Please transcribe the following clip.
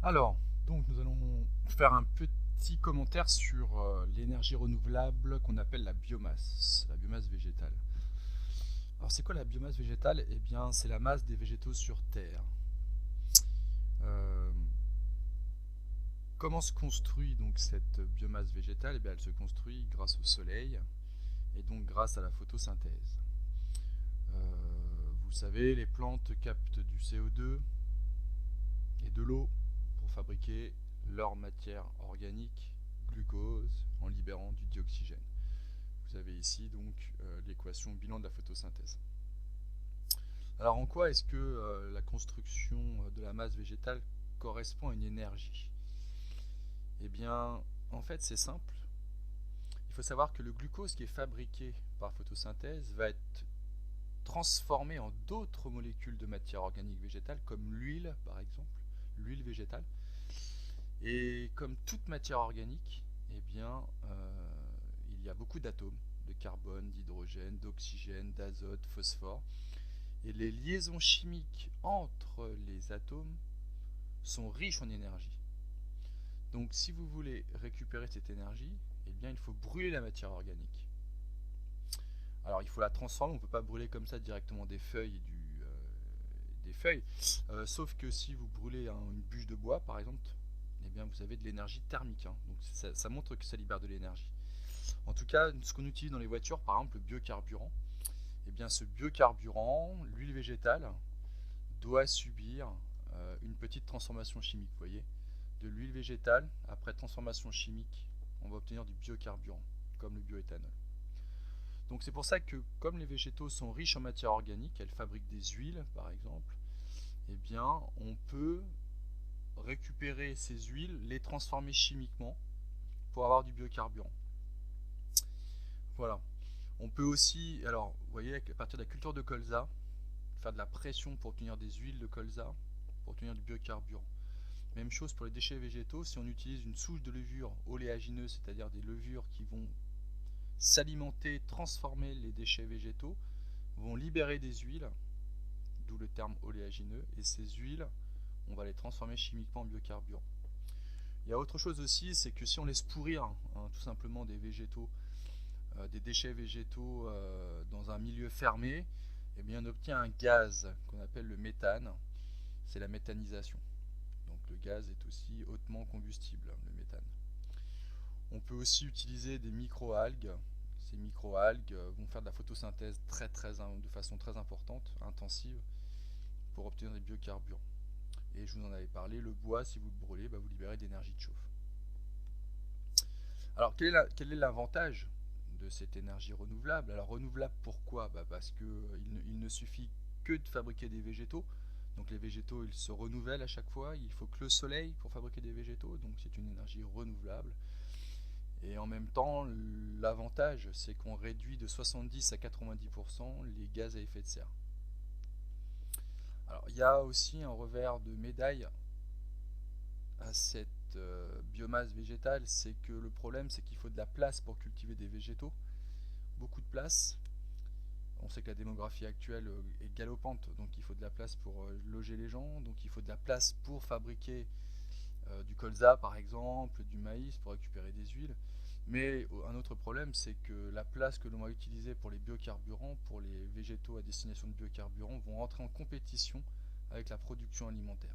Alors, donc nous allons faire un petit commentaire sur l'énergie renouvelable qu'on appelle la biomasse végétale. Alors c'est quoi la biomasse végétale? Eh bien c'est la masse des végétaux sur Terre. Euh, Comment se construit donc cette biomasse végétale? Eh bien elle se construit grâce au soleil et donc grâce à la photosynthèse. Vous savez, les plantes captent du CO2 et de l'eau pour fabriquer leur matière organique, glucose, en libérant du dioxygène. Vous avez ici donc l'équation bilan de la photosynthèse. Alors en quoi est-ce que la construction de la masse végétale correspond à une énergie? Eh bien, en fait, c'est simple. Il faut savoir que le glucose qui est fabriqué par photosynthèse va être transformé en d'autres molécules de matière organique végétale, comme l'huile par exemple, l'huile végétale. Et comme toute matière organique, eh bien, il y a beaucoup d'atomes, de carbone, d'hydrogène, d'oxygène, d'azote, phosphore. Et les liaisons chimiques entre les atomes sont riches en énergie. Donc si vous voulez récupérer cette énergie, eh bien, il faut brûler la matière organique. Alors il faut la transformer, on ne peut pas brûler comme ça directement des feuilles, des feuilles. Sauf que si vous brûlez une bûche de bois par exemple, eh bien, vous avez de l'énergie thermique. Donc ça montre que ça libère de l'énergie. En tout cas, ce qu'on utilise dans les voitures, par exemple le biocarburant, eh bien, ce biocarburant, l'huile végétale, doit subir une petite transformation chimique. Vous voyez, de l'huile végétale, après transformation chimique, on va obtenir du biocarburant, comme le bioéthanol. Donc c'est pour ça que comme les végétaux sont riches en matière organique, elles fabriquent des huiles par exemple, eh bien on peut récupérer ces huiles, les transformer chimiquement pour avoir du biocarburant. Voilà. On peut aussi, alors vous voyez, à partir de la culture de colza, faire de la pression pour obtenir des huiles de colza, pour obtenir du biocarburant. Même chose pour les déchets végétaux, si on utilise une souche de levure oléagineuse, c'est-à-dire des levures qui vont s'alimenter, transformer les déchets végétaux, vont libérer des huiles, d'où le terme oléagineux, et ces huiles, on va les transformer chimiquement en biocarburant. Il y a autre chose aussi, c'est que si on laisse pourrir tout simplement des végétaux, des déchets végétaux dans un milieu fermé, eh bien on obtient un gaz qu'on appelle le méthane, c'est la méthanisation. Donc le gaz est aussi hautement combustible, le méthane. On peut aussi utiliser des microalgues. Ces microalgues vont faire de la photosynthèse de façon très importante, intensive, pour obtenir des biocarburants. Et je vous en avais parlé, le bois, si vous le brûlez, vous libérez de l'énergie de chauffe. Alors quel est l'avantage de cette énergie renouvelable? Alors renouvelable pourquoi? Parce qu'il ne suffit que de fabriquer des végétaux. Donc les végétaux ils se renouvellent à chaque fois. Il faut que le soleil pour fabriquer des végétaux. Donc c'est une énergie renouvelable. Et en même temps, l'avantage c'est qu'on réduit de 70 à 90% les gaz à effet de serre. Alors il y a aussi un revers de médaille à cette biomasse végétale, c'est que le problème c'est qu'il faut de la place pour cultiver des végétaux, beaucoup de place. On sait que la démographie actuelle est galopante, donc il faut de la place pour loger les gens, donc il faut de la place pour fabriquer du colza par exemple, du maïs pour récupérer des huiles. Mais un autre problème, c'est que la place que l'on va utiliser pour les biocarburants, pour les végétaux à destination de biocarburants, vont entrer en compétition avec la production alimentaire.